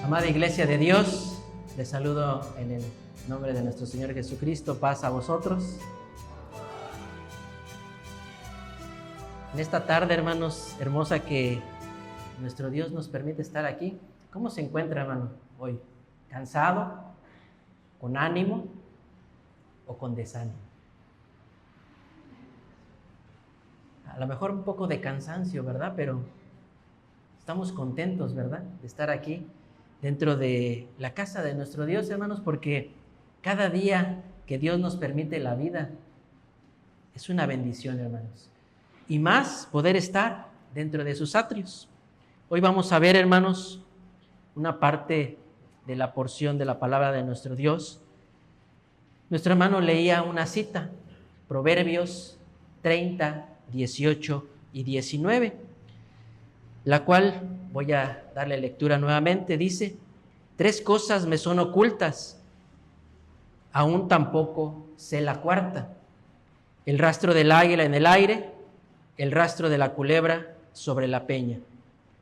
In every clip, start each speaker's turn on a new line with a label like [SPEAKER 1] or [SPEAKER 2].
[SPEAKER 1] Amada Iglesia de Dios, les saludo en el nombre de nuestro Señor Jesucristo. Paz a vosotros. En esta tarde, hermanos, hermosa que nuestro Dios nos permite estar aquí. ¿Cómo se encuentra, hermano, hoy? ¿Cansado? ¿Con ánimo? ¿O con desánimo? A lo mejor un poco de cansancio, ¿verdad? Pero estamos contentos, ¿verdad?, de estar aquí dentro de la casa de nuestro Dios, hermanos, porque cada día que Dios nos permite la vida es una bendición, hermanos. Y más poder estar dentro de sus atrios. Hoy vamos a ver, hermanos, una parte de la porción de la palabra de nuestro Dios. Nuestro hermano leía una cita, Proverbios 30, 18 y 19, la cual voy a darle lectura nuevamente. Dice: 3 cosas me son ocultas, aún tampoco sé la cuarta: el rastro del águila en el aire, el rastro de la culebra sobre la peña.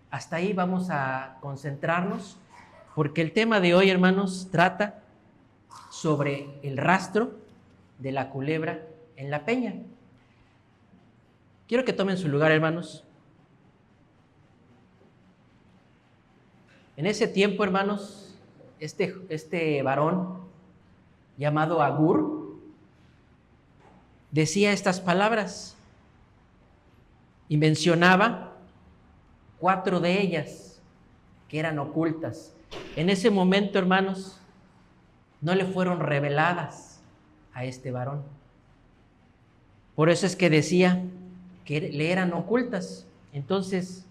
[SPEAKER 1] Hasta ahí vamos a concentrarnos, porque el tema de hoy, hermanos, trata sobre el rastro de la culebra en la peña. Quiero que tomen su lugar, hermanos. En ese tiempo, hermanos, este varón llamado Agur decía estas palabras y mencionaba 4 de ellas que eran ocultas. En ese momento, hermanos, no le fueron reveladas a este varón. Por eso es que decía que le eran ocultas. Entonces,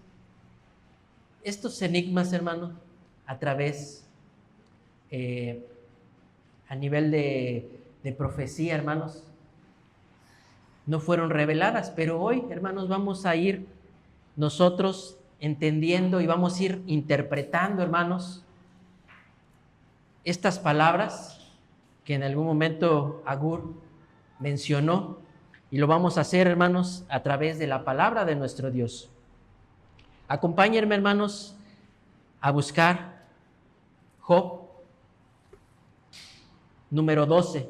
[SPEAKER 1] estos enigmas, hermanos, a través, a nivel de profecía, hermanos, no fueron reveladas, pero hoy, hermanos, vamos a ir nosotros entendiendo y vamos a ir interpretando, hermanos, estas palabras que en algún momento Agur mencionó, y lo vamos a hacer, hermanos, a través de la palabra de nuestro Dios. Acompáñenme, hermanos, a buscar Job, número 12.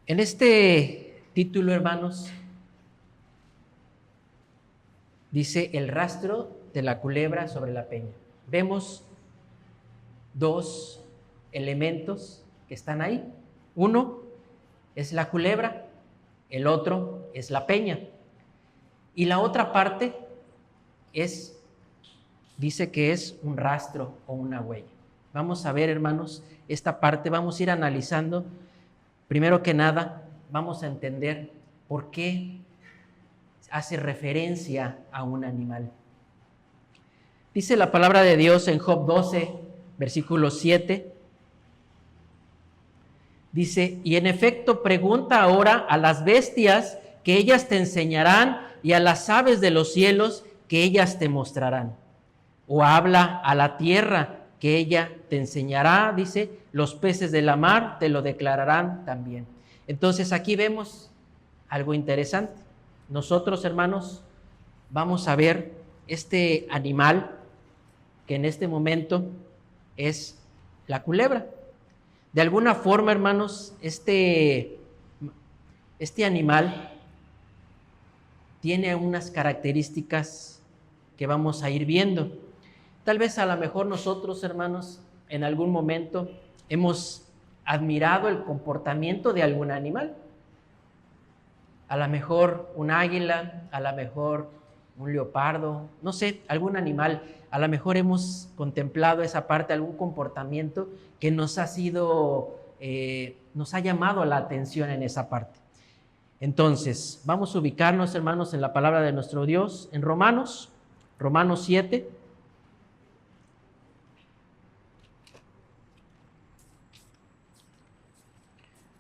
[SPEAKER 1] En este título, hermanos, dice el rastro de la culebra sobre la peña. Vemos 2 elementos que están ahí. Uno es la culebra, el otro es la peña. Y la otra parte dice que es un rastro o una huella. Vamos a ver, hermanos, esta parte, vamos a ir analizando. Primero que nada, vamos a entender por qué hace referencia a un animal. Dice la palabra de Dios en Job 12, versículo 7. Dice: y en efecto pregunta ahora a las bestias, que ellas te enseñarán, y a las aves de los cielos, que ellas te mostrarán. O habla a la tierra, que ella te enseñará. Dice: los peces de la mar te lo declararán también. Entonces aquí vemos algo interesante. Nosotros, hermanos, vamos a ver este animal que en este momento es la culebra. De alguna forma, hermanos, este animal tiene unas características que vamos a ir viendo. Tal vez a lo mejor nosotros, hermanos, en algún momento hemos admirado el comportamiento de algún animal. A lo mejor un águila, a lo mejor un leopardo, no sé, algún animal. A lo mejor hemos contemplado esa parte, algún comportamiento que nos ha llamado la atención en esa parte. Entonces, vamos a ubicarnos, hermanos, en la palabra de nuestro Dios, en Romanos 7.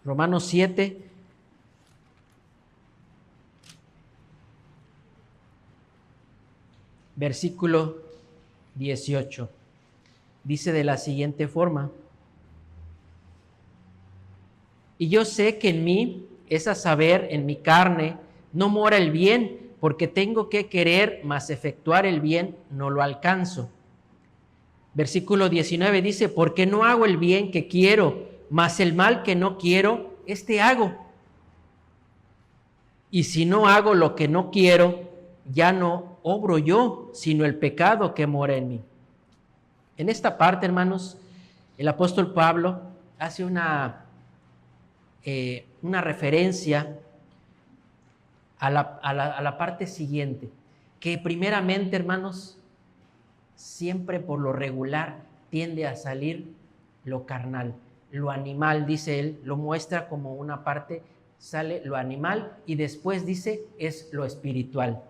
[SPEAKER 1] Romanos 7, versículo 18. Dice de la siguiente forma: Y yo sé que en mí, es a saber, en mi carne, no mora el bien, porque tengo que querer, mas efectuar el bien no lo alcanzo. Versículo 19 dice, porque no hago el bien que quiero, mas el mal que no quiero, este hago. Y si no hago lo que no quiero, ya no obro yo, sino el pecado que mora en mí. En esta parte, hermanos, el apóstol Pablo hace una referencia a la parte siguiente, que primeramente, hermanos, siempre por lo regular tiende a salir lo carnal, lo animal, dice él, lo muestra como una parte, sale lo animal y después dice es lo espiritual.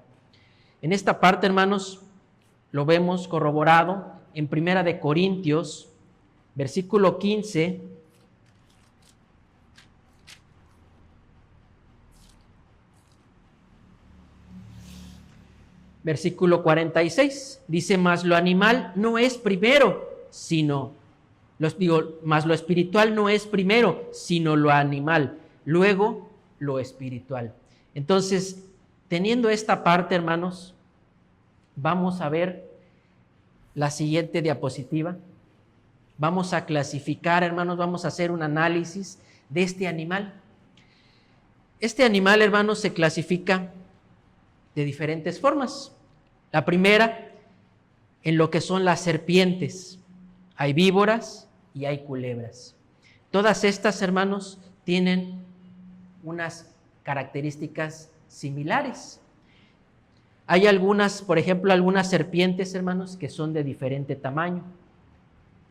[SPEAKER 1] En esta parte, hermanos, lo vemos corroborado en Primera de Corintios, versículo 15, versículo 46, dice, mas lo animal no es primero, mas lo espiritual no es primero, sino lo animal, luego lo espiritual. Entonces, teniendo esta parte, hermanos, vamos a ver la siguiente diapositiva. Vamos a clasificar, hermanos, vamos a hacer un análisis de este animal. Este animal, hermanos, se clasifica de diferentes formas. La primera, en lo que son las serpientes. Hay víboras y hay culebras. Todas estas, hermanos, tienen unas características similares. Hay algunas, por ejemplo, algunas serpientes, hermanos, que son de diferente tamaño.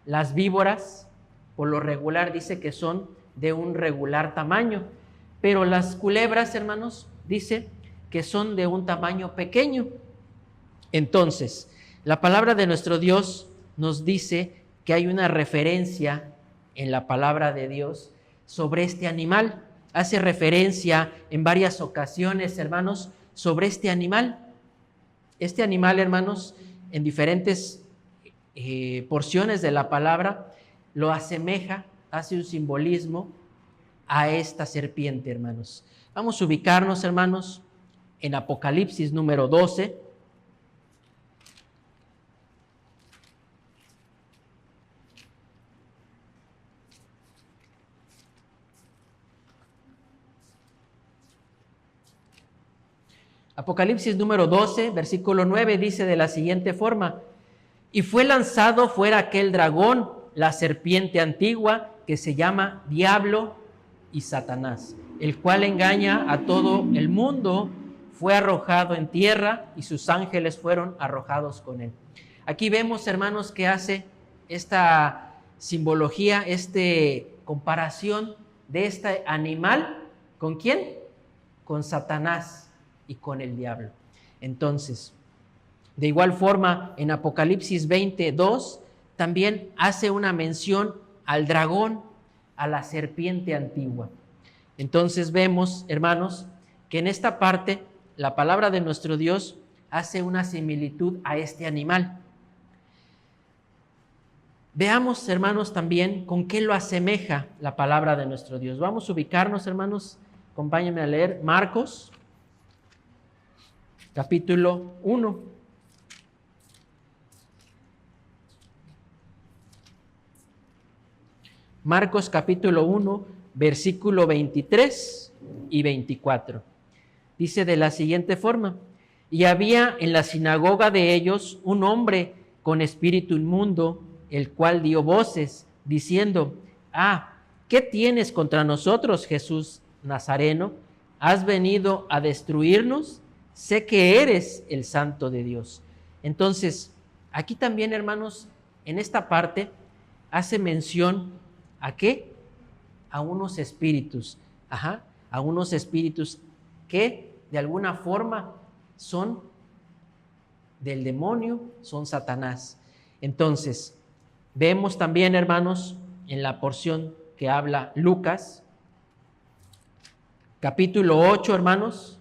[SPEAKER 1] Las víboras, por lo regular, dice que son de un regular tamaño, pero las culebras, hermanos, dice que son de un tamaño pequeño. Entonces, la palabra de nuestro Dios nos dice que hay una referencia en la palabra de Dios sobre este animal. Hace referencia en varias ocasiones, hermanos, sobre este animal. Este animal, hermanos, en diferentes porciones de la palabra, lo asemeja, hace un simbolismo a esta serpiente, hermanos. Vamos a ubicarnos, hermanos, en Apocalipsis número 12. Apocalipsis número 12, versículo 9, dice de la siguiente forma, y fue lanzado fuera aquel dragón, la serpiente antigua, que se llama Diablo y Satanás, el cual engaña a todo el mundo, fue arrojado en tierra y sus ángeles fueron arrojados con él. Aquí vemos, hermanos, que hace esta simbología, esta comparación de este animal, ¿con quién? Con Satanás y con el diablo. Entonces, de igual forma, en Apocalipsis 22 también hace una mención al dragón, a la serpiente antigua. Entonces vemos, hermanos, que en esta parte la palabra de nuestro Dios hace una similitud a este animal. Veamos, hermanos, también con qué lo asemeja la palabra de nuestro Dios. Vamos a ubicarnos, hermanos, acompáñenme a leer Marcos, capítulo 1. Marcos capítulo 1, versículo 23 y 24. Dice de la siguiente forma, y había en la sinagoga de ellos un hombre con espíritu inmundo, el cual dio voces, diciendo, ¿qué tienes contra nosotros, Jesús Nazareno? ¿Has venido a destruirnos? Sé que eres el Santo de Dios. Entonces, aquí también, hermanos, en esta parte hace mención ¿a qué? A unos espíritus, a unos espíritus que de alguna forma son del demonio, son Satanás. Entonces, vemos también, hermanos, en la porción que habla Lucas, capítulo 8, hermanos,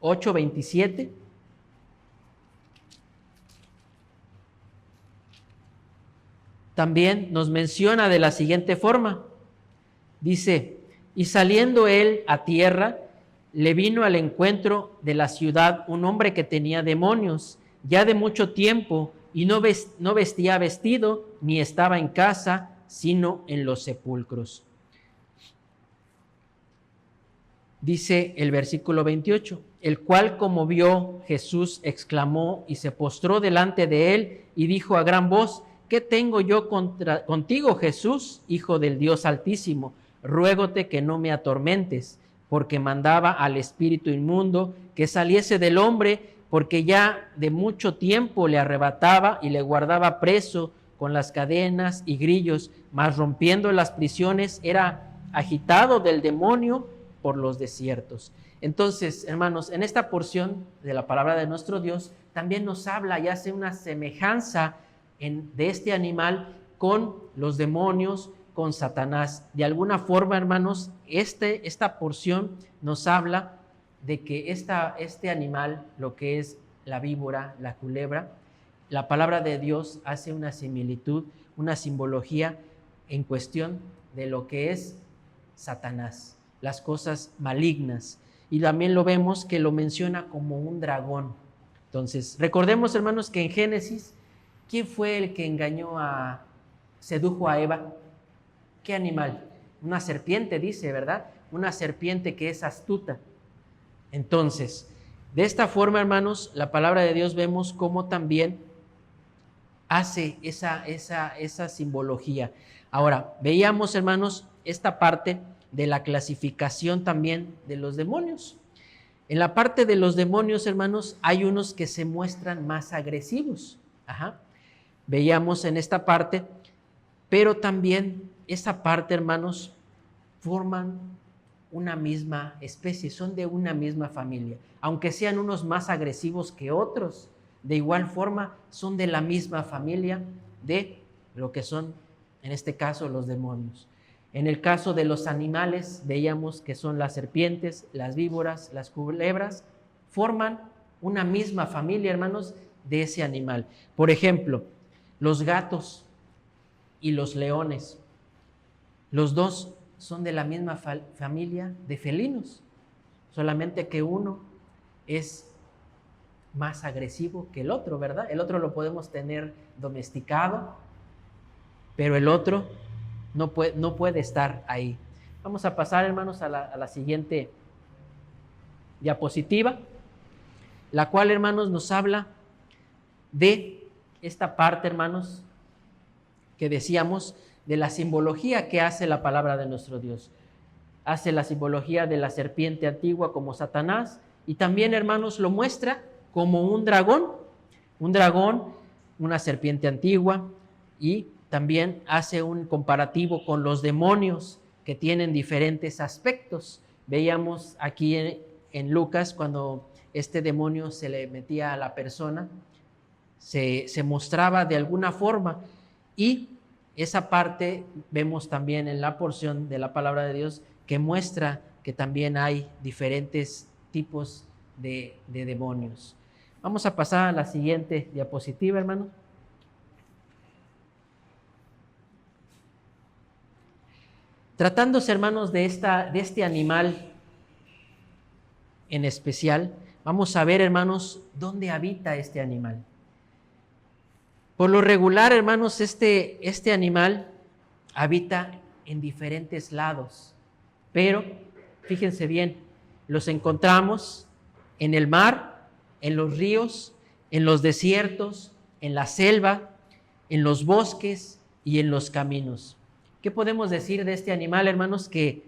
[SPEAKER 1] 8:27. También nos menciona de la siguiente forma, Dice, y saliendo él a tierra, le vino al encuentro de la ciudad un hombre que tenía demonios, ya de mucho tiempo, y no vestía vestido, ni estaba en casa, sino en los sepulcros. Dice el versículo 28, el cual como vio Jesús exclamó y se postró delante de él y dijo a gran voz, ¿qué tengo yo contigo, Jesús, Hijo del Dios Altísimo? Ruégote que no me atormentes, porque mandaba al espíritu inmundo que saliese del hombre, porque ya de mucho tiempo le arrebataba y le guardaba preso con las cadenas y grillos, mas rompiendo las prisiones era agitado del demonio por los desiertos. Entonces, hermanos, en esta porción de la palabra de nuestro Dios también nos habla y hace una semejanza de este animal con los demonios, con Satanás. De alguna forma, hermanos, esta porción nos habla de que este animal, lo que es la víbora, la culebra, la palabra de Dios hace una similitud, una simbología en cuestión de lo que es Satanás, las cosas malignas. Y también lo vemos que lo menciona como un dragón. Entonces, recordemos, hermanos, que en Génesis, ¿quién fue el que sedujo a Eva? ¿Qué animal? Una serpiente, dice, ¿verdad? Una serpiente que es astuta. Entonces, de esta forma, hermanos, la palabra de Dios vemos cómo también hace esa simbología. Ahora, veíamos, hermanos, esta parte de la clasificación también de los demonios. En la parte de los demonios, hermanos, hay unos que se muestran más agresivos. Veíamos en esta parte, pero también esa parte, hermanos, forman una misma especie, son de una misma familia. Aunque sean unos más agresivos que otros, de igual forma son de la misma familia de lo que son, en este caso, los demonios. En el caso de los animales, veíamos que son las serpientes, las víboras, las culebras, forman una misma familia, hermanos, de ese animal. Por ejemplo, los gatos y los leones, los dos son de la misma familia de felinos, solamente que uno es más agresivo que el otro, ¿verdad? El otro lo podemos tener domesticado, pero el otro no puede estar ahí. Vamos a pasar, hermanos, a la siguiente diapositiva, la cual, hermanos, nos habla de esta parte, hermanos, que decíamos, de la simbología que hace la palabra de nuestro Dios. Hace la simbología de la serpiente antigua como Satanás y también, hermanos, lo muestra como un dragón, una serpiente antigua, y también hace un comparativo con los demonios que tienen diferentes aspectos. Veíamos aquí en Lucas cuando este demonio se le metía a la persona, se mostraba de alguna forma, y esa parte vemos también en la porción de la palabra de Dios que muestra que también hay diferentes tipos de demonios. Vamos a pasar a la siguiente diapositiva, hermano. Tratándose, hermanos, de este animal en especial, vamos a ver, hermanos, dónde habita este animal. Por lo regular, hermanos, este animal habita en diferentes lados, pero fíjense bien, los encontramos en el mar, en los ríos, en los desiertos, en la selva, en los bosques y en los caminos. ¿Qué podemos decir de este animal, hermanos? Que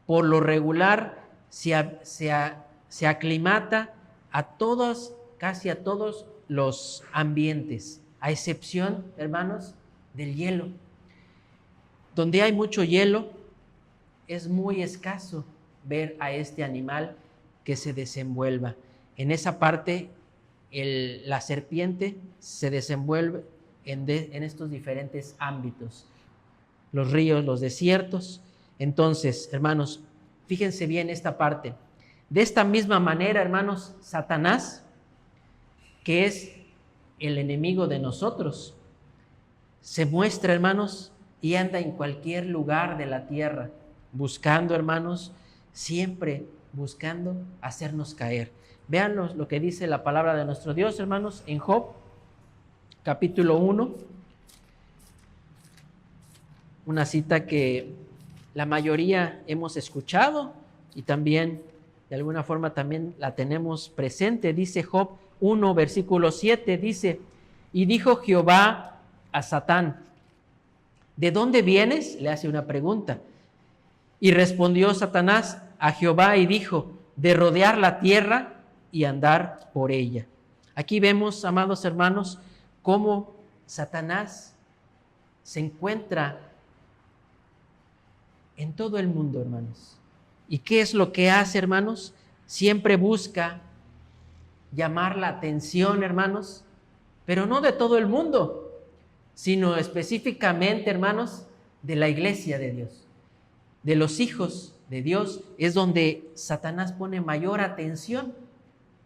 [SPEAKER 1] por lo regular se aclimata a todos, casi a todos los ambientes, a excepción, hermanos, del hielo. Donde hay mucho hielo, es muy escaso ver a este animal que se desenvuelva. En esa parte, la serpiente se desenvuelve en estos diferentes ámbitos. Los ríos, los desiertos. Entonces, hermanos, fíjense bien esta parte. De esta misma manera, hermanos, Satanás, que es el enemigo de nosotros, se muestra, hermanos, y anda en cualquier lugar de la tierra. buscando, hermanos, siempre buscando hacernos caer. Vean lo que dice la palabra de nuestro Dios, hermanos, en Job, capítulo 1, una cita que la mayoría hemos escuchado y también, de alguna forma, también la tenemos presente. Dice Job 1, versículo 7, dice: y dijo Jehová a Satán, ¿de dónde vienes? Le hace una pregunta. Y respondió Satanás a Jehová y dijo: de rodear la tierra y andar por ella. Aquí vemos, amados hermanos, cómo Satanás se encuentra en todo el mundo, hermanos. ¿Y qué es lo que hace, hermanos? Siempre busca llamar la atención, hermanos, pero no de todo el mundo, sino específicamente, hermanos, de la iglesia de Dios, de los hijos de Dios. Es donde Satanás pone mayor atención.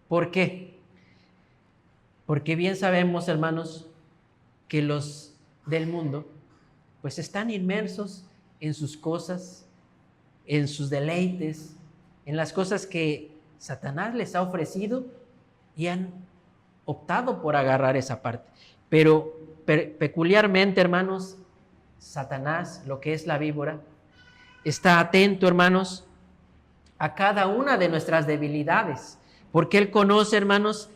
[SPEAKER 1] ¿Por qué? Porque bien sabemos, hermanos, que los del mundo pues están inmersos en sus cosas, en sus deleites, en las cosas que Satanás les ha ofrecido y han optado por agarrar esa parte. Pero peculiarmente, hermanos, Satanás, lo que es la víbora, está atento, hermanos, a cada una de nuestras debilidades, porque Él conoce, hermanos,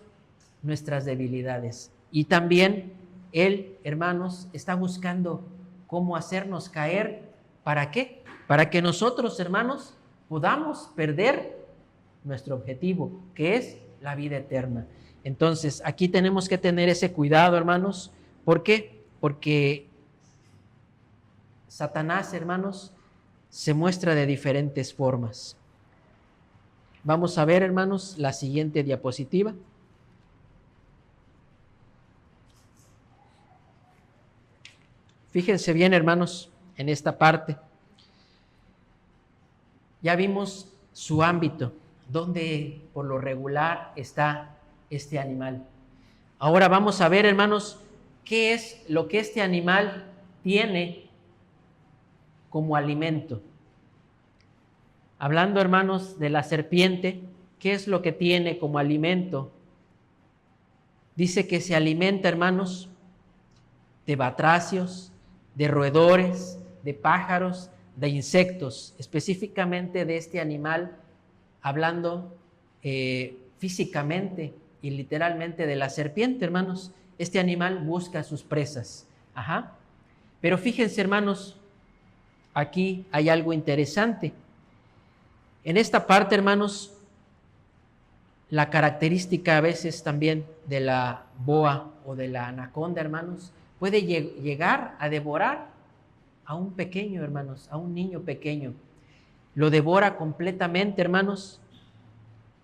[SPEAKER 1] nuestras debilidades. Y también Él, hermanos, está buscando cómo hacernos caer. ¿Para qué? Para que nosotros, hermanos, podamos perder nuestro objetivo, que es la vida eterna. Entonces, aquí tenemos que tener ese cuidado, hermanos. ¿Por qué? Porque Satanás, hermanos, se muestra de diferentes formas. Vamos a ver, hermanos, la siguiente diapositiva. Fíjense bien, hermanos, en esta parte. Ya vimos su ámbito, donde por lo regular está este animal. Ahora vamos a ver, hermanos, qué es lo que este animal tiene como alimento. Hablando, hermanos, de la serpiente, ¿qué es lo que tiene como alimento? Dice que se alimenta, hermanos, de batracios, de roedores, de pájaros, de insectos, específicamente de este animal, hablando físicamente y literalmente de la serpiente, hermanos. Este animal busca sus presas. Pero fíjense, hermanos, aquí hay algo interesante. En esta parte, hermanos, la característica a veces también de la boa o de la anaconda, hermanos, puede llegar a devorar a un pequeño, hermanos, a un niño pequeño. Lo devora completamente, hermanos.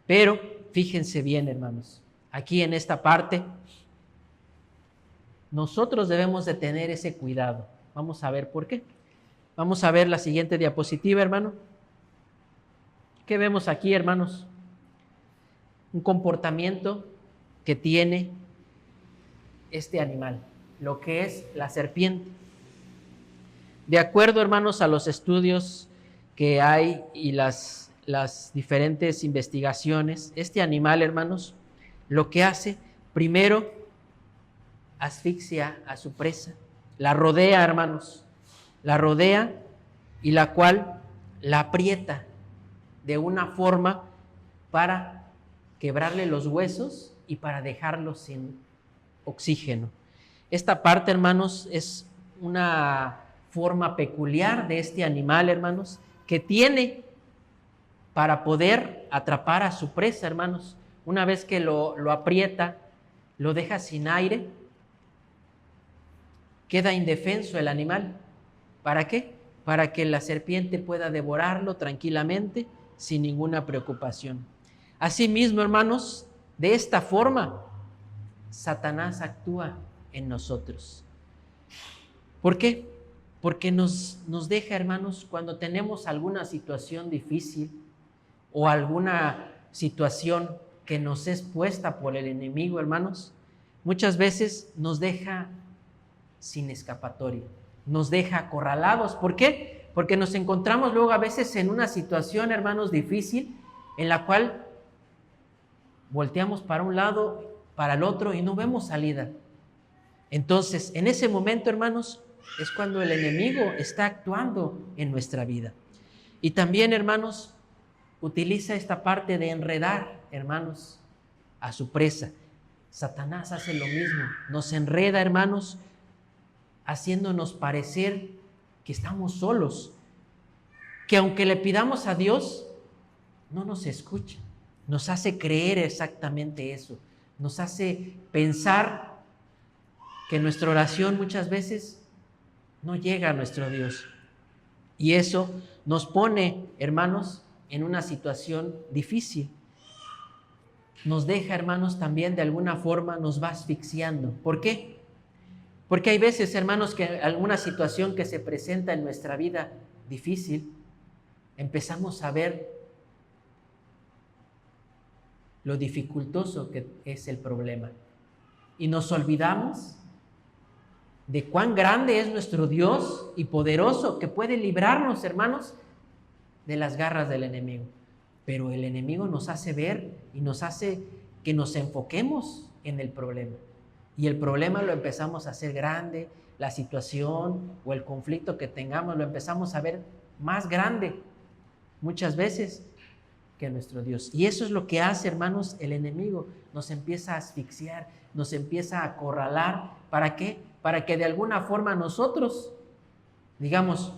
[SPEAKER 1] Pero fíjense bien, hermanos, aquí en esta parte, nosotros debemos de tener ese cuidado. Vamos a ver por qué. Vamos a ver la siguiente diapositiva, hermano. ¿Qué vemos aquí, hermanos? Un comportamiento que tiene este animal, lo que es la serpiente. De acuerdo, hermanos, a los estudios que hay y las diferentes investigaciones, este animal, hermanos, lo que hace, primero, asfixia a su presa, la rodea, hermanos, la rodea y la cual la aprieta de una forma para quebrarle los huesos y para dejarlo sin oxígeno. Esta parte, hermanos, es una forma peculiar de este animal, hermanos, que tiene para poder atrapar a su presa, hermanos. Una vez que lo aprieta, lo deja sin aire, queda indefenso el animal. ¿Para qué? Para que la serpiente pueda devorarlo tranquilamente, sin ninguna preocupación. Asimismo, hermanos, de esta forma, Satanás actúa en nosotros. ¿Por qué? Porque nos deja, hermanos, cuando tenemos alguna situación difícil o alguna situación que nos es puesta por el enemigo, hermanos, muchas veces nos deja sin escapatoria, nos deja acorralados. ¿Por qué? porque nos encontramos luego a veces en una situación, hermanos, difícil, en la cual volteamos para un lado, para el otro y no vemos salida. Entonces, en ese momento, hermanos, es cuando el enemigo está actuando en nuestra vida. Y también, hermanos, utiliza esta parte de enredar, hermanos, a su presa. Satanás hace lo mismo, nos enreda, hermanos, haciéndonos parecer que estamos solos, que aunque le pidamos a Dios, no nos escucha. Nos hace creer exactamente eso, nos hace pensar que nuestra oración muchas veces no llega a nuestro Dios. Y eso nos pone, hermanos, en una situación difícil. Nos deja, hermanos, también de alguna forma nos va asfixiando. ¿Por qué? Porque hay veces, hermanos, que alguna situación que se presenta en nuestra vida difícil, empezamos a ver lo dificultoso que es el problema. Y nos olvidamos de cuán grande es nuestro Dios y poderoso, que puede librarnos, hermanos, de las garras del enemigo. Pero el enemigo nos hace ver y nos hace que nos enfoquemos en el problema. Y el problema lo empezamos a hacer grande, la situación o el conflicto que tengamos lo empezamos a ver más grande muchas veces que nuestro Dios. Y eso es lo que hace, hermanos, el enemigo. Nos empieza a asfixiar, nos empieza a acorralar. ¿Para qué? Para que de alguna forma nosotros digamos,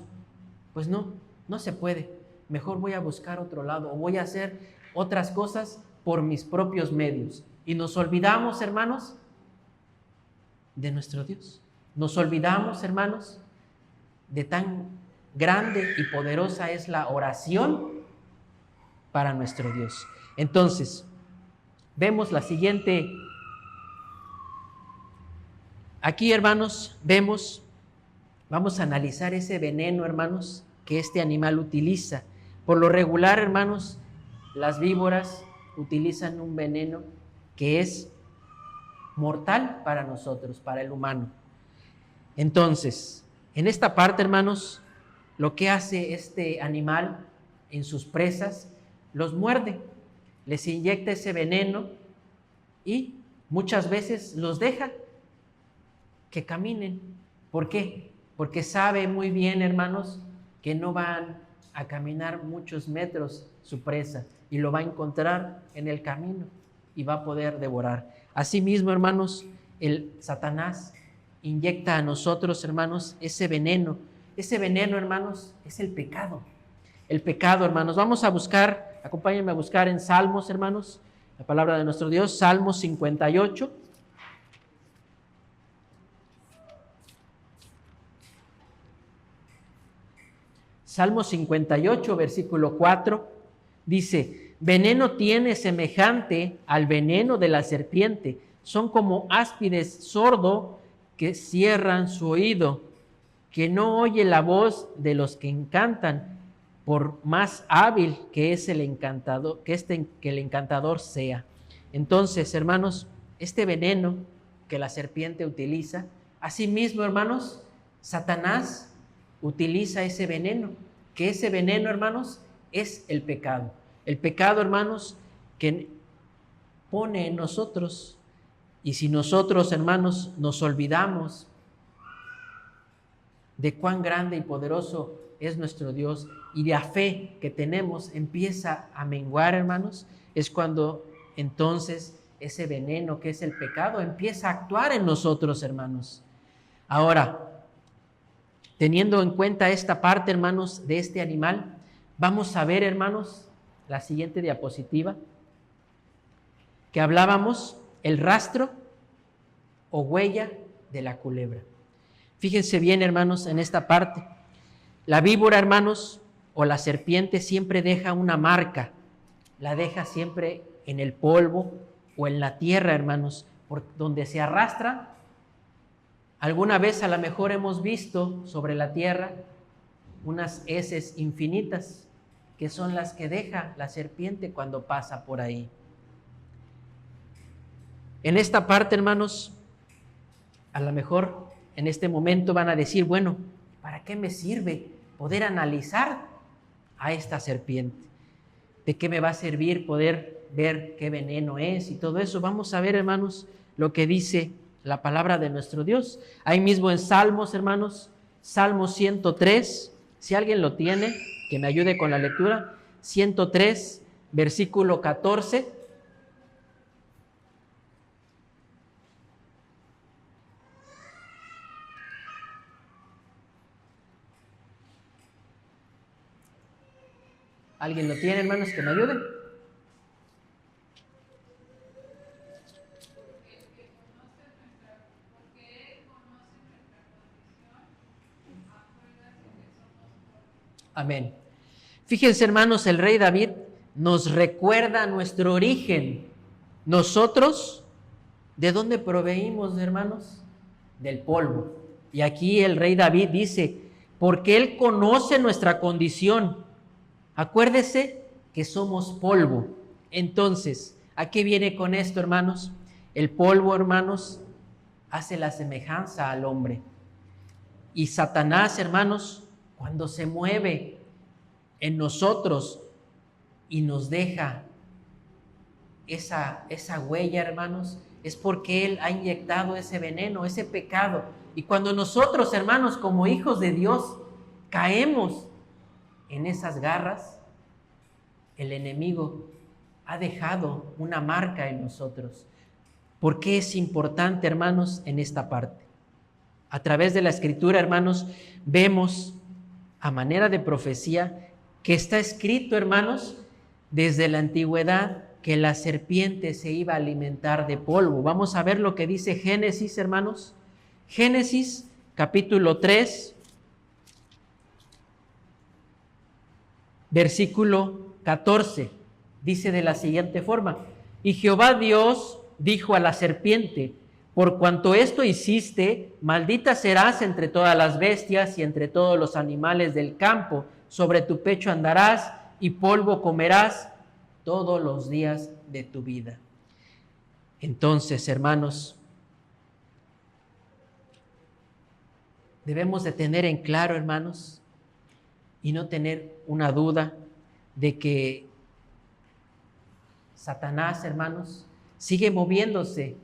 [SPEAKER 1] pues no se puede. Mejor voy a buscar otro lado o voy a hacer otras cosas por mis propios medios. Y nos olvidamos, hermanos, de nuestro Dios. Nos olvidamos, hermanos, de tan grande y poderosa es la oración para nuestro Dios. Entonces, vemos la siguiente. Aquí, hermanos, vamos a analizar ese veneno, hermanos, que este animal utiliza. Por lo regular, hermanos, las víboras utilizan un veneno que es mortal para nosotros, para el humano. Entonces, en esta parte, hermanos, lo que hace este animal en sus presas, los muerde, les inyecta ese veneno y muchas veces los deja que caminen. ¿Por qué? Porque sabe muy bien, hermanos, que no van a caminar muchos metros su presa y lo va a encontrar en el camino y va a poder devorar. Asimismo, hermanos, el Satanás inyecta a nosotros, hermanos, ese veneno. Ese veneno, hermanos, es el pecado. El pecado, hermanos. Vamos a buscar, acompáñenme a buscar en Salmos, hermanos, la palabra de nuestro Dios, Salmos 58. Salmo 58, versículo 4, dice: veneno tiene semejante al veneno de la serpiente, son como áspides sordo que cierran su oído, que no oye la voz de los que encantan, por más hábil que es el encantador, que el encantador sea. Entonces, hermanos, este veneno que la serpiente utiliza, asimismo, hermanos, Satanás utiliza ese veneno, que ese veneno, hermanos, es el pecado. El pecado, hermanos, que pone en nosotros, y si nosotros, hermanos, nos olvidamos de cuán grande y poderoso es nuestro Dios y la fe que tenemos empieza a menguar, hermanos, es cuando entonces ese veneno que es el pecado empieza a actuar en nosotros, hermanos. Ahora, teniendo en cuenta esta parte, hermanos, de este animal, vamos a ver, hermanos, la siguiente diapositiva, que hablábamos, el rastro o huella de la culebra. Fíjense bien, hermanos, en esta parte. La víbora, hermanos, o la serpiente siempre deja una marca, la deja siempre en el polvo o en la tierra, hermanos, por donde se arrastra. Alguna vez a lo mejor hemos visto sobre la tierra unas heces infinitas, que son las que deja la serpiente cuando pasa por ahí. En esta parte, hermanos, a lo mejor en este momento van a decir, bueno, ¿para qué me sirve poder analizar a esta serpiente. ¿De qué me va a servir poder ver qué veneno es y todo eso? Vamos a ver, hermanos, lo que dice la palabra de nuestro Dios. Ahí mismo en Salmos, hermanos, Salmo 103, si alguien lo tiene, que me ayude con la lectura. 103, versículo 14. ¿Alguien lo tiene, hermanos, que me ayude? Amén. Fíjense, hermanos, el rey David nos recuerda nuestro origen. Nosotros, ¿de dónde proveímos, hermanos? Del polvo. Y aquí el rey David dice, porque él conoce nuestra condición. Acuérdese que somos polvo. Entonces, ¿a qué viene con esto, hermanos? El polvo, hermanos, hace la semejanza al hombre. Y Satanás, hermanos, cuando se mueve en nosotros y nos deja esa huella, hermanos, es porque él ha inyectado ese veneno, ese pecado. Y cuando nosotros, hermanos, como hijos de Dios, caemos en esas garras, el enemigo ha dejado una marca en nosotros. ¿Por qué es importante, hermanos, en esta parte? A través de la Escritura, hermanos, vemos a manera de profecía que está escrito, hermanos, desde la antigüedad, que la serpiente se iba a alimentar de polvo. Vamos a ver lo que dice Génesis, hermanos. Génesis, capítulo 3, versículo 14. Dice de la siguiente forma: y Jehová Dios dijo a la serpiente, por cuanto esto hiciste, maldita serás entre todas las bestias y entre todos los animales del campo. Sobre tu pecho andarás y polvo comerás todos los días de tu vida. Entonces, hermanos, debemos de tener en claro, hermanos, y no tener una duda de que Satanás, hermanos, sigue moviéndose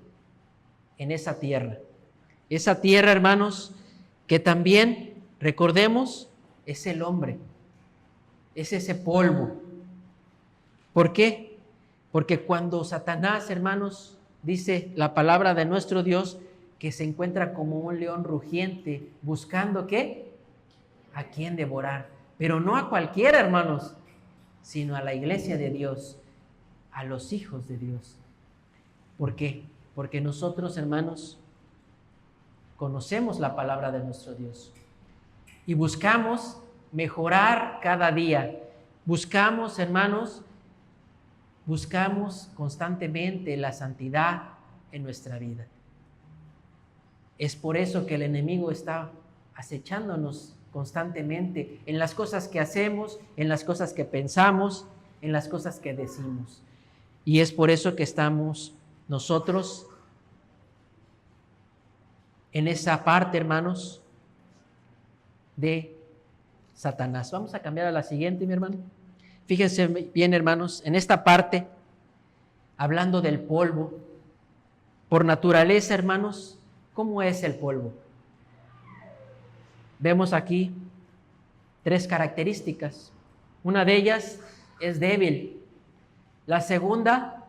[SPEAKER 1] en esa tierra. Esa tierra, hermanos, que también, recordemos, es el hombre, es ese polvo. ¿Por qué? Porque cuando Satanás, hermanos, dice la palabra de nuestro Dios, que se encuentra como un león rugiente, buscando ¿qué? A quién devorar. Pero no a cualquiera, hermanos, sino a la iglesia de Dios, a los hijos de Dios. ¿Por qué? Porque nosotros, hermanos, conocemos la palabra de nuestro Dios y buscamos mejorar cada día. Buscamos, hermanos, buscamos constantemente la santidad en nuestra vida. Es por eso que el enemigo está acechándonos constantemente en las cosas que hacemos, en las cosas que pensamos, en las cosas que decimos. Y es por eso que estamos nosotros en esa parte, hermanos, de Satanás. Vamos a cambiar a la siguiente, mi hermano. Fíjense bien, hermanos, en esta parte, hablando del polvo, por naturaleza, hermanos, ¿cómo es el polvo? Vemos aquí 3 características. Una de ellas es débil. La segunda,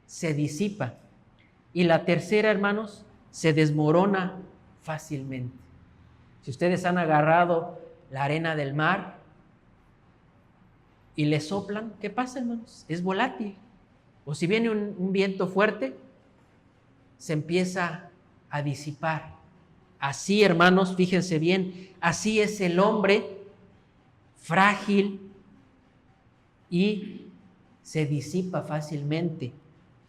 [SPEAKER 1] se disipa. Y la tercera, hermanos, se desmorona fácilmente. Si ustedes han agarrado la arena del mar y le soplan, ¿qué pasa, hermanos? Es volátil. O si viene un viento fuerte, se empieza a disipar. Así, hermanos, fíjense bien, así es el hombre frágil y se disipa fácilmente.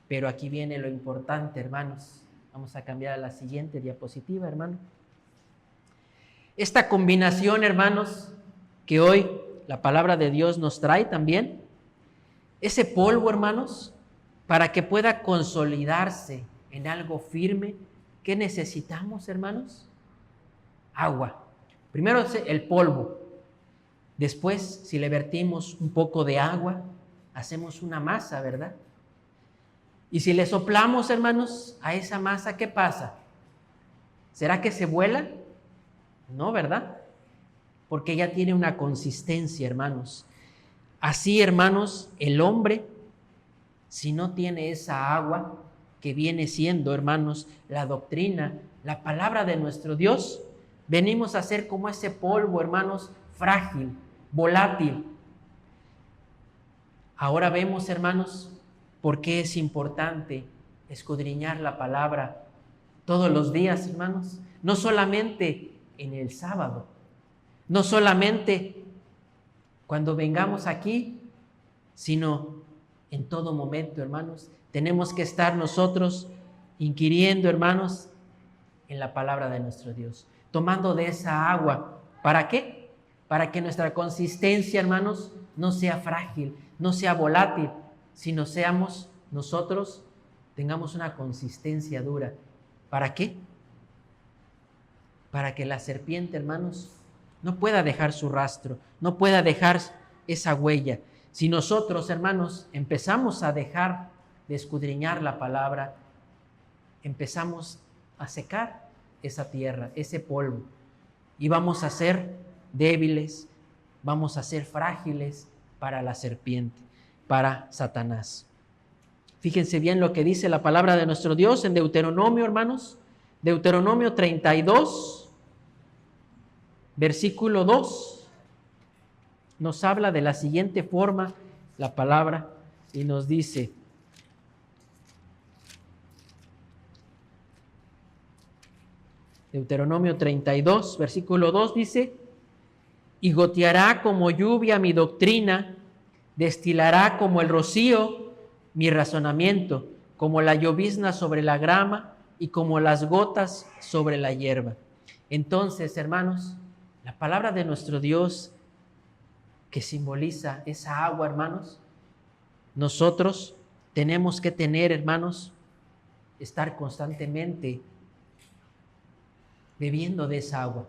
[SPEAKER 1] Pero aquí viene lo importante, hermanos. Vamos a cambiar a la siguiente diapositiva, hermano. Esta combinación, hermanos, que hoy la palabra de Dios nos trae también, ese polvo, hermanos, para que pueda consolidarse en algo firme, ¿qué necesitamos, hermanos? Agua. Primero el polvo. Después, si le vertimos un poco de agua, hacemos una masa, ¿verdad? Y si le soplamos, hermanos, a esa masa, ¿qué pasa? ¿Será que se vuela? No, ¿verdad? Porque ya tiene una consistencia, hermanos. Así, hermanos, el hombre, si no tiene esa agua que viene siendo, hermanos, la doctrina, la palabra de nuestro Dios, venimos a ser como ese polvo, hermanos, frágil, volátil. Ahora vemos, hermanos, por qué es importante escudriñar la palabra todos los días, hermanos. No solamente en el sábado, no solamente cuando vengamos aquí, sino en todo momento, hermanos. Tenemos que estar nosotros inquiriendo, hermanos, en la palabra de nuestro Dios, tomando de esa agua. ¿Para qué? Para que nuestra consistencia, hermanos, no sea frágil, no sea volátil, sino seamos nosotros, tengamos una consistencia dura. ¿Para qué? Para que la serpiente, hermanos, no pueda dejar su rastro, no pueda dejar esa huella. Si nosotros, hermanos, empezamos a dejar de escudriñar la palabra, empezamos a secar esa tierra, ese polvo, y vamos a ser débiles, vamos a ser frágiles para la serpiente, para Satanás. Fíjense bien lo que dice la palabra de nuestro Dios en Deuteronomio, hermanos. Deuteronomio 32, versículo 2, nos habla de la siguiente forma la palabra y nos dice: Deuteronomio 32, versículo 2 dice: y goteará como lluvia mi doctrina, destilará como el rocío mi razonamiento, como la llovizna sobre la grama y como las gotas sobre la hierba. Entonces, hermanos, la palabra de nuestro Dios, que simboliza esa agua, hermanos, nosotros tenemos que tener, hermanos, estar constantemente bebiendo de esa agua.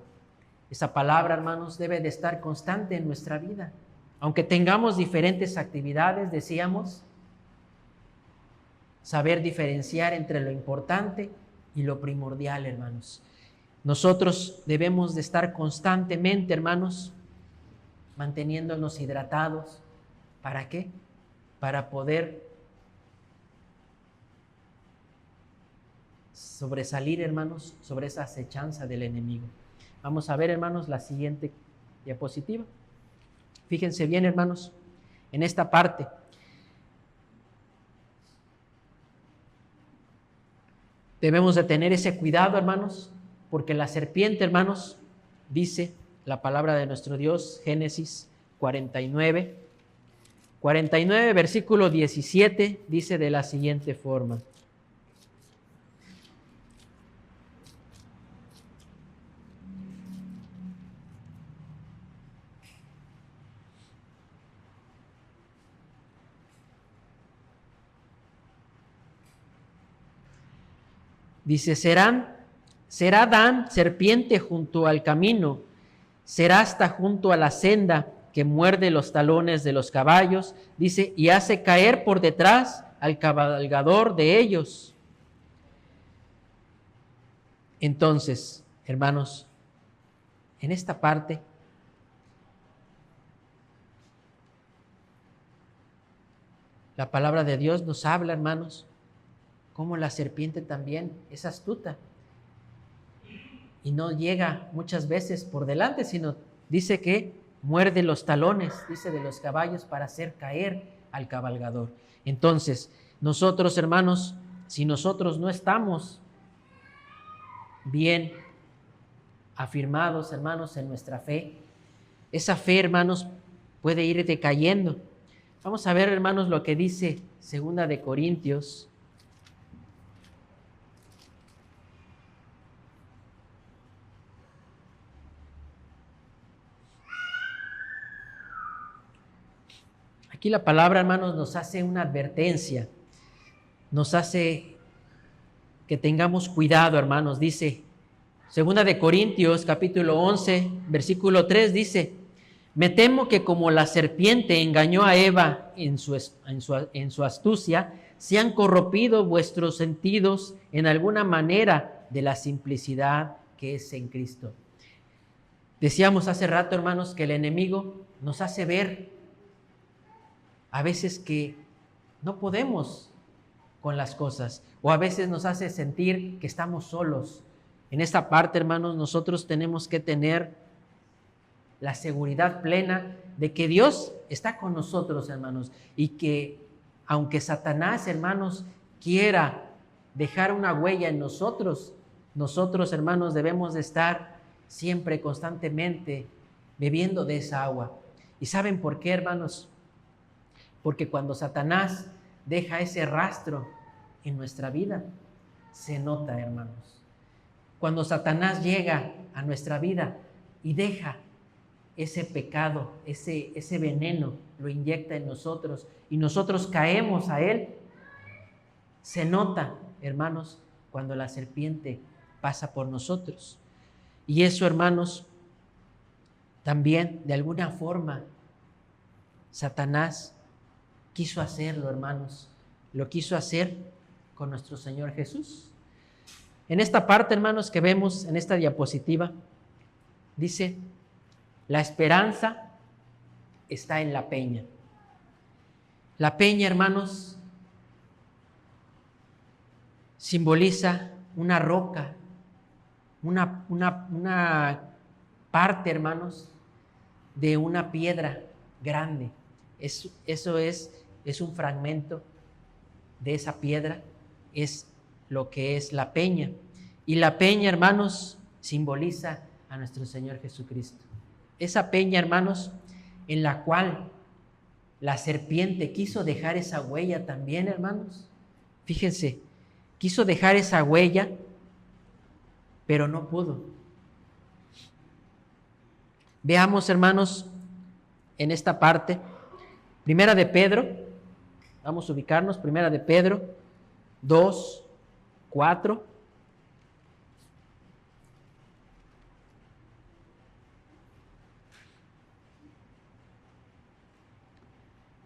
[SPEAKER 1] Esa palabra, hermanos, debe de estar constante en nuestra vida. Aunque tengamos diferentes actividades, decíamos, saber diferenciar entre lo importante y lo primordial, hermanos. Nosotros debemos de estar constantemente, hermanos, manteniéndonos hidratados. ¿Para qué? Para poder sobresalir, hermanos, sobre esa acechanza del enemigo. Vamos a ver, hermanos, la siguiente diapositiva. Fíjense bien, hermanos, en esta parte. Debemos de tener ese cuidado, hermanos, porque la serpiente, hermanos, dice la palabra de nuestro Dios, Génesis 49, versículo 17, dice de la siguiente forma: dice, será Dan serpiente junto al camino, será hasta junto a la senda que muerde los talones de los caballos, dice, y hace caer por detrás al cabalgador de ellos. Entonces, hermanos, en esta parte, la palabra de Dios nos habla, hermanos, cómo la serpiente también es astuta y no llega muchas veces por delante, sino dice que muerde los talones, dice, de los caballos para hacer caer al cabalgador. Entonces, nosotros, hermanos, si nosotros no estamos bien afirmados, hermanos, en nuestra fe, esa fe, hermanos, puede ir decayendo. Vamos a ver, hermanos, lo que dice 2 de Corintios. Aquí la palabra, hermanos, nos hace una advertencia, nos hace que tengamos cuidado, hermanos. Dice, 2 de Corintios, capítulo 11, versículo 3, dice, Me temo que como la serpiente engañó a Eva en su astucia, se han corrompido vuestros sentidos en alguna manera de la simplicidad que es en Cristo. Decíamos hace rato, hermanos, que el enemigo nos hace ver a veces que no podemos con las cosas, o a veces nos hace sentir que estamos solos. En esta parte, hermanos, nosotros tenemos que tener la seguridad plena de que Dios está con nosotros, hermanos, y que aunque Satanás, hermanos, quiera dejar una huella en nosotros, hermanos, debemos de estar siempre, constantemente, bebiendo de esa agua. ¿Y saben por qué, hermanos? Porque cuando Satanás deja ese rastro en nuestra vida, se nota, hermanos. Cuando Satanás llega a nuestra vida y deja ese pecado, ese veneno, lo inyecta en nosotros y nosotros caemos a él, se nota, hermanos, cuando la serpiente pasa por nosotros. Y eso, hermanos, también de alguna forma Satanás quiso hacerlo, hermanos. Lo quiso hacer con nuestro Señor Jesús. En esta parte, hermanos, que vemos en esta diapositiva, dice: la esperanza está en la peña. La peña, hermanos, simboliza una roca, una parte, hermanos, de una piedra grande. Eso es un fragmento de esa piedra, es lo que es la peña. Y la peña, hermanos, simboliza a nuestro Señor Jesucristo. Esa peña, hermanos, en la cual la serpiente quiso dejar esa huella también, hermanos. Fíjense, quiso dejar esa huella, pero no pudo. Veamos, hermanos, en esta parte, Primera de Pedro, vamos a ubicarnos, Primera de Pedro 2:4.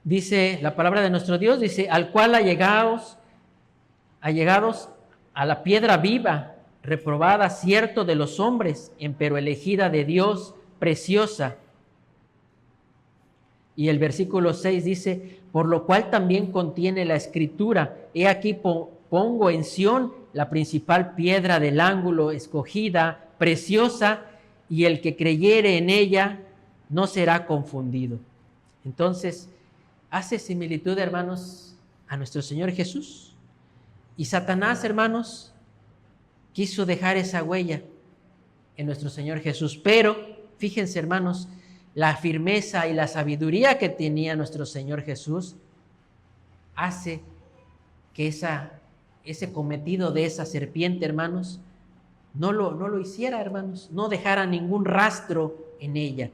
[SPEAKER 1] Dice la palabra de nuestro Dios, dice: al cual allegados a la piedra viva, reprobada cierto de los hombres, empero elegida de Dios, preciosa. Y el versículo 6 dice: por lo cual también contiene la escritura: he aquí pongo en Sión la principal piedra del ángulo, escogida, preciosa, y el que creyere en ella no será confundido. Entonces, hace similitud, hermanos, a nuestro Señor Jesús. Y Satanás, hermanos, quiso dejar esa huella en nuestro Señor Jesús. Pero, fíjense, hermanos, la firmeza y la sabiduría que tenía nuestro Señor Jesús hace que ese cometido de esa serpiente, hermanos, no lo hiciera, hermanos, no dejara ningún rastro en ella.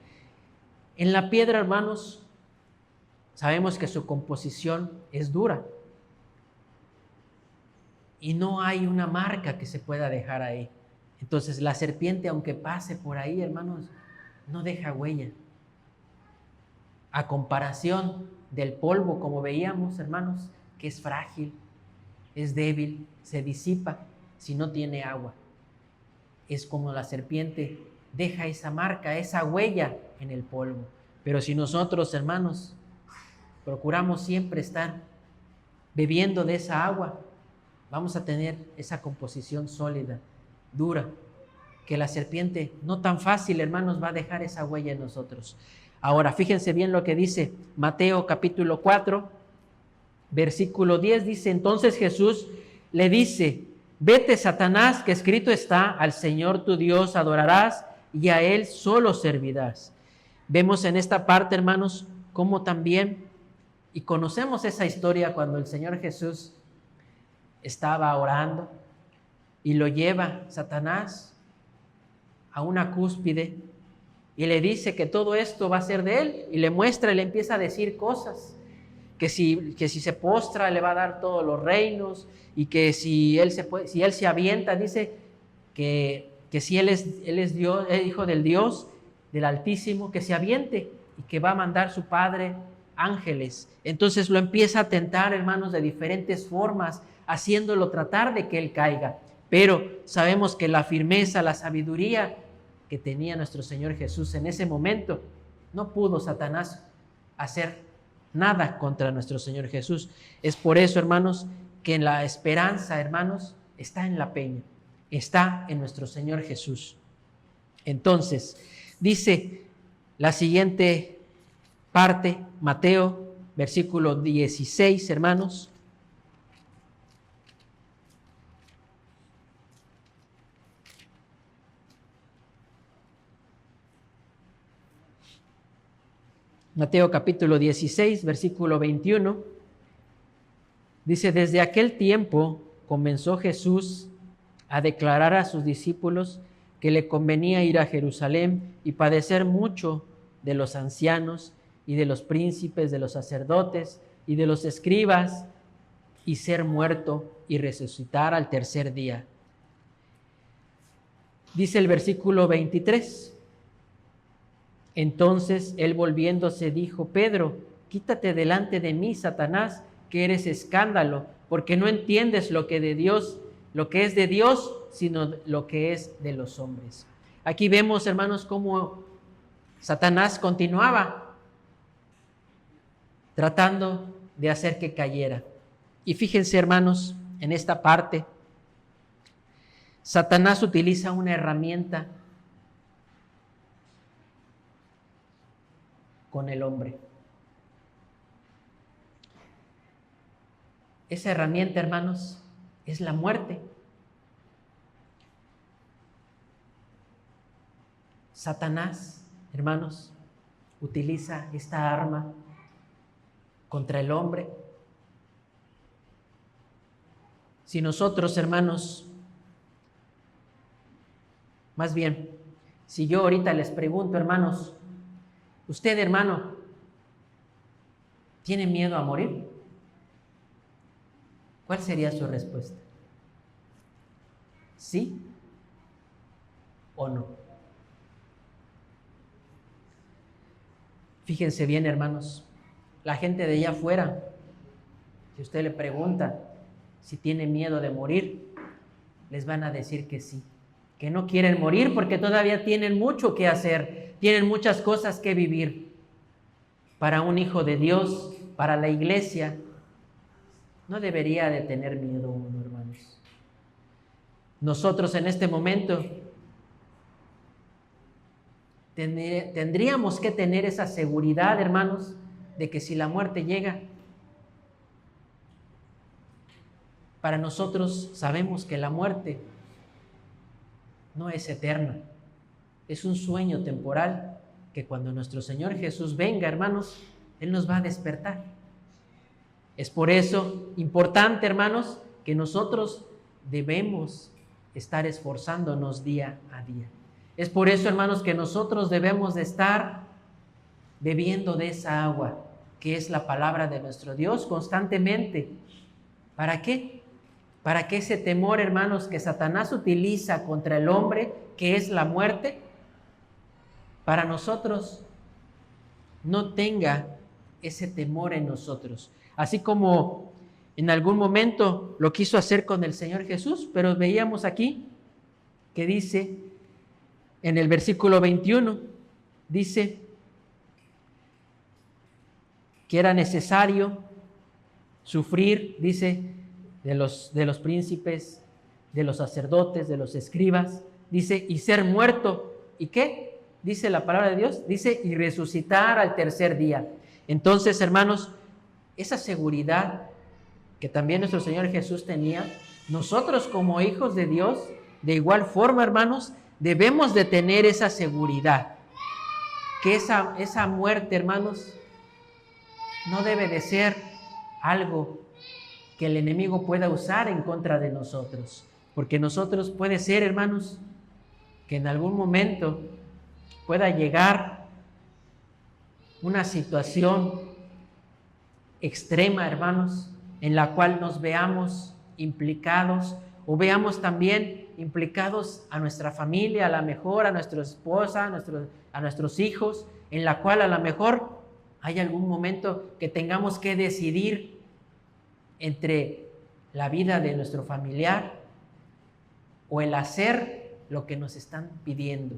[SPEAKER 1] En la piedra, hermanos, sabemos que su composición es dura y no hay una marca que se pueda dejar ahí. Entonces la serpiente, aunque pase por ahí, hermanos, no deja huella. A comparación del polvo, como veíamos, hermanos, que es frágil, es débil, se disipa si no tiene agua. Es como la serpiente deja esa marca, esa huella en el polvo. Pero si nosotros, hermanos, procuramos siempre estar bebiendo de esa agua, vamos a tener esa composición sólida, dura, que la serpiente no tan fácil, hermanos, va a dejar esa huella en nosotros. Ahora, fíjense bien lo que dice Mateo capítulo 4, versículo 10, dice: entonces Jesús le dice: vete, Satanás, que escrito está: al Señor tu Dios adorarás y a Él solo servirás. Vemos en esta parte, hermanos, cómo también, y conocemos esa historia cuando el Señor Jesús estaba orando y lo lleva Satanás a una cúspide y le dice que todo esto va a ser de él, y le muestra y le empieza a decir cosas, que si se postra le va a dar todos los reinos, y que si él se avienta, dice que si él es Dios, es hijo del Dios, del Altísimo, que se aviente y que va a mandar su Padre ángeles. Entonces lo empieza a tentar, hermanos, de diferentes formas, haciéndolo tratar de que él caiga. Pero sabemos que la firmeza, la sabiduría que tenía nuestro Señor Jesús en ese momento, no pudo Satanás hacer nada contra nuestro Señor Jesús. Es por eso, hermanos, que en la esperanza, hermanos, está en la peña, está en nuestro Señor Jesús. Entonces, dice la siguiente parte, Mateo, versículo 16, hermanos. Mateo capítulo 16, versículo 21. Dice, desde aquel tiempo comenzó Jesús a declarar a sus discípulos que le convenía ir a Jerusalén y padecer mucho de los ancianos y de los príncipes, de los sacerdotes y de los escribas, y ser muerto y resucitar al tercer día. Dice el versículo 23. Entonces él volviéndose dijo, Pedro, quítate delante de mí, Satanás, que eres escándalo, porque no entiendes lo que es de Dios, sino lo que es de los hombres. Aquí vemos, hermanos, cómo Satanás continuaba tratando de hacer que cayera. Y fíjense, hermanos, en esta parte, Satanás utiliza una herramienta con el hombre. Esa herramienta, hermanos, es la muerte. Satanás, hermanos, utiliza esta arma contra el hombre. Si nosotros, hermanos, más bien, si yo ahorita les pregunto, hermanos, usted, hermano, ¿tiene miedo a morir? ¿Cuál sería su respuesta? ¿Sí o no? Fíjense bien, hermanos, la gente de allá afuera, si usted le pregunta si tiene miedo de morir, les van a decir que sí, que no quieren morir porque todavía tienen mucho que hacer, tienen muchas cosas que vivir. Para un hijo de Dios, para la iglesia, no debería de tener miedo uno, hermanos. Nosotros en este momento tendríamos que tener esa seguridad, hermanos, de que si la muerte llega, para nosotros sabemos que la muerte no es eterna, es un sueño temporal que cuando nuestro Señor Jesús venga, hermanos, Él nos va a despertar. Es por eso importante, hermanos, que nosotros debemos estar esforzándonos día a día. Es por eso, hermanos, que nosotros debemos de estar bebiendo de esa agua, que es la palabra de nuestro Dios constantemente. ¿Para qué? Para que ese temor, hermanos, que Satanás utiliza contra el hombre, que es la muerte, para nosotros no tenga ese temor en nosotros. Así como en algún momento lo quiso hacer con el Señor Jesús, pero veíamos aquí que dice en el versículo 21, dice que era necesario sufrir, dice, de los príncipes, de los sacerdotes, de los escribas, dice, y ser muerto. ¿Y qué? Dice la palabra de Dios, dice, y resucitar al tercer día. Entonces, hermanos, esa seguridad que también nuestro Señor Jesús tenía, nosotros como hijos de Dios, de igual forma, hermanos, debemos de tener esa seguridad, que esa muerte, hermanos, no debe de ser algo que el enemigo pueda usar en contra de nosotros, porque nosotros puede ser, hermanos, que en algún momento pueda llegar una situación extrema, hermanos, en la cual nos veamos implicados o veamos también implicados a nuestra familia, a la mejor, a nuestra esposa, a nuestros hijos, en la cual a lo mejor hay algún momento que tengamos que decidir entre la vida de nuestro familiar o el hacer lo que nos están pidiendo.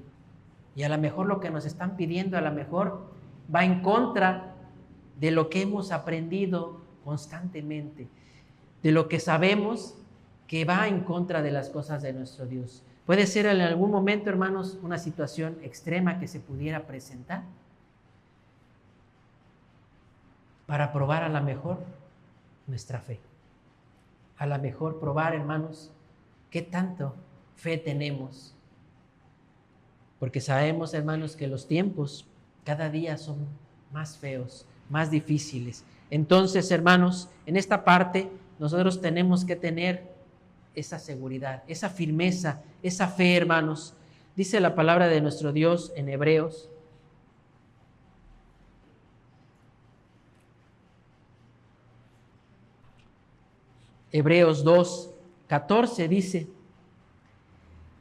[SPEAKER 1] Y a lo mejor lo que nos están pidiendo a lo mejor va en contra de lo que hemos aprendido constantemente, de lo que sabemos que va en contra de las cosas de nuestro Dios. Puede ser en algún momento, hermanos, una situación extrema que se pudiera presentar para probar a lo mejor nuestra fe. A lo mejor probar, hermanos, qué tanto fe tenemos. Porque sabemos, hermanos, que los tiempos cada día son más feos, más difíciles. Entonces, hermanos, en esta parte nosotros tenemos que tener esa seguridad, esa firmeza, esa fe, hermanos. Dice la palabra de nuestro Dios en Hebreos. Hebreos 2:14 dice: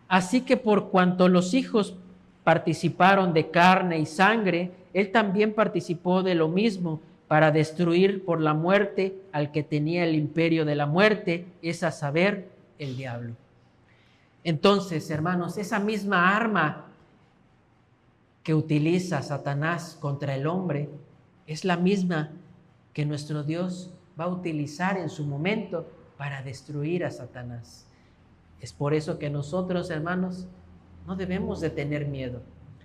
[SPEAKER 1] así que por cuanto los hijos participaron de carne y sangre, él también participó de lo mismo para destruir por la muerte al que tenía el imperio de la muerte, es a saber, el diablo. Entonces, hermanos, esa misma arma que utiliza Satanás contra el hombre es la misma que nuestro Dios va a utilizar en su momento para destruir a Satanás. Es por eso que nosotros, hermanos, no debemos de tener miedo.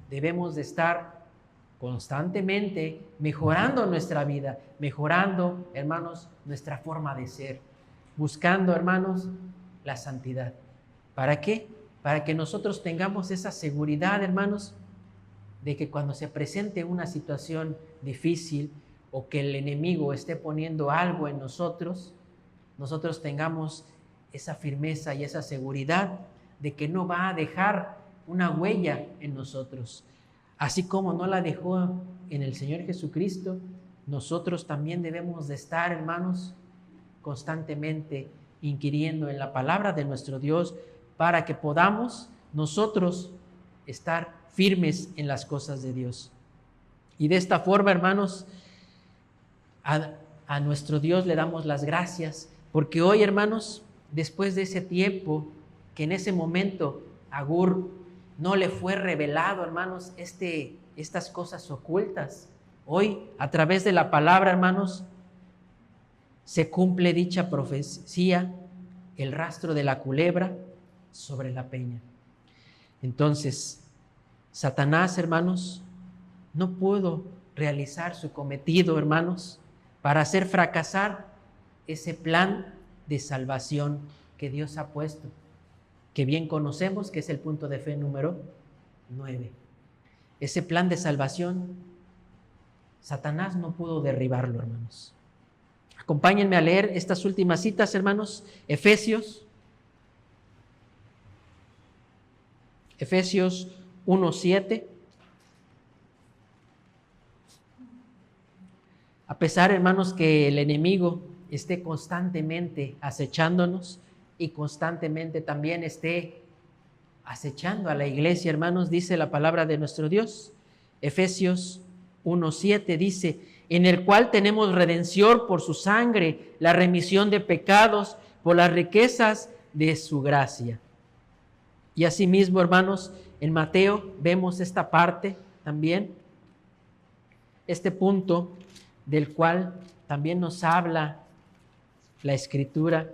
[SPEAKER 1] Debemos de estar constantemente mejorando nuestra vida, mejorando, hermanos, nuestra forma de ser, buscando, hermanos, la santidad. ¿Para qué? Para que nosotros tengamos esa seguridad, hermanos, de que cuando se presente una situación difícil o que el enemigo esté poniendo algo en nosotros, nosotros tengamos esa firmeza y esa seguridad de que no va a dejar una huella en nosotros. Así como no la dejó en el Señor Jesucristo, nosotros también debemos de estar, hermanos, constantemente inquiriendo en la palabra de nuestro Dios para que podamos nosotros estar firmes en las cosas de Dios. Y de esta forma, hermanos, a nuestro Dios le damos las gracias, porque hoy, hermanos, después de ese tiempo, que en ese momento Agur no le fue revelado, hermanos, estas cosas ocultas, hoy a través de la palabra, hermanos, se cumple dicha profecía, el rastro de la culebra sobre la peña. Entonces, Satanás, hermanos, no pudo realizar su cometido, hermanos, para hacer fracasar ese plan de salvación que Dios ha puesto, que bien conocemos, que es el punto de fe número 9. Ese plan de salvación, Satanás no pudo derribarlo, hermanos. Acompáñenme a leer estas últimas citas, hermanos. Efesios 1:7. A pesar, hermanos, que el enemigo esté constantemente acechándonos y constantemente también esté acechando a la iglesia, hermanos, dice la palabra de nuestro Dios. Efesios 1:7 dice: en el cual tenemos redención por su sangre, la remisión de pecados por las riquezas de su gracia. Y asimismo, hermanos, en Mateo vemos esta parte también, este punto del cual también nos habla la Escritura.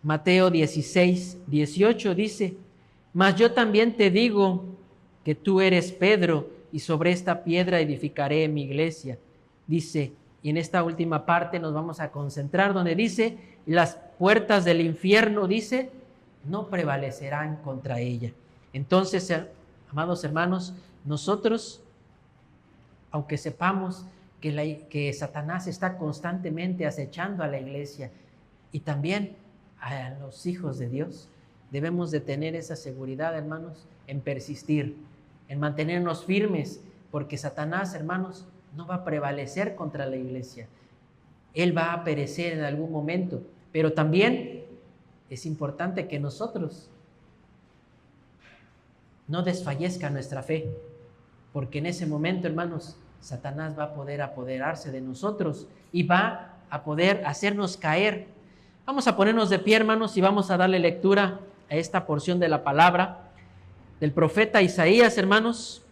[SPEAKER 1] Mateo 16:18 dice: mas yo también te digo que tú eres Pedro, y sobre esta piedra edificaré mi iglesia. Dice, y en esta última parte nos vamos a concentrar, donde dice: las puertas del infierno, dice, no prevalecerán contra ella. Entonces, amados hermanos, nosotros, aunque sepamos que Satanás está constantemente acechando a la iglesia y también a los hijos de Dios, debemos de tener esa seguridad, hermanos, en persistir, en mantenernos firmes, porque Satanás, hermanos, no va a prevalecer contra la iglesia. Él va a perecer en algún momento, pero también es importante que nosotros no desfallezca nuestra fe, porque en ese momento, hermanos, Satanás va a poder apoderarse de nosotros y va a poder hacernos caer. Vamos a ponernos de pie, hermanos, y vamos a darle lectura a esta porción de la palabra del profeta Isaías, hermanos,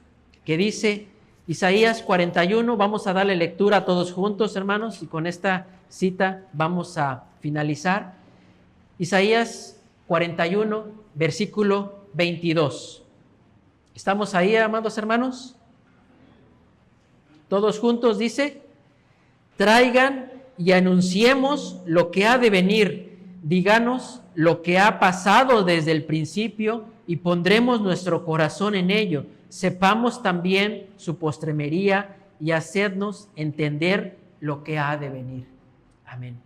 [SPEAKER 1] que dice Isaías 41. Vamos a darle lectura todos juntos, hermanos, y con esta cita vamos a finalizar. Isaías 41, versículo 22. ¿Estamos ahí, amados hermanos? Todos juntos dice: traigan y anunciemos lo que ha de venir, díganos lo que ha pasado desde el principio y pondremos nuestro corazón en ello. Sepamos también su postremería y hacednos entender lo que ha de venir. Amén.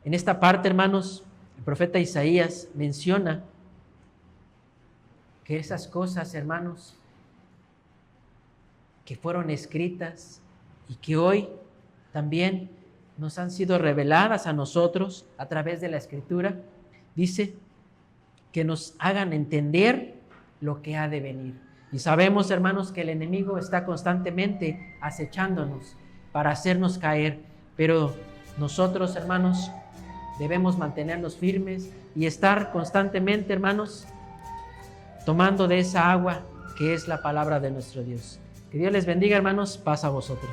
[SPEAKER 1] En esta parte, hermanos, el profeta Isaías menciona que esas cosas, hermanos, que fueron escritas y que hoy también nos han sido reveladas a nosotros a través de la Escritura, dice que nos hagan entender lo que ha de venir. Y sabemos, hermanos, que el enemigo está constantemente acechándonos para hacernos caer, pero nosotros, hermanos, debemos mantenernos firmes y estar constantemente, hermanos, tomando de esa agua que es la palabra de nuestro Dios. Que Dios les bendiga, hermanos. Paz a vosotros.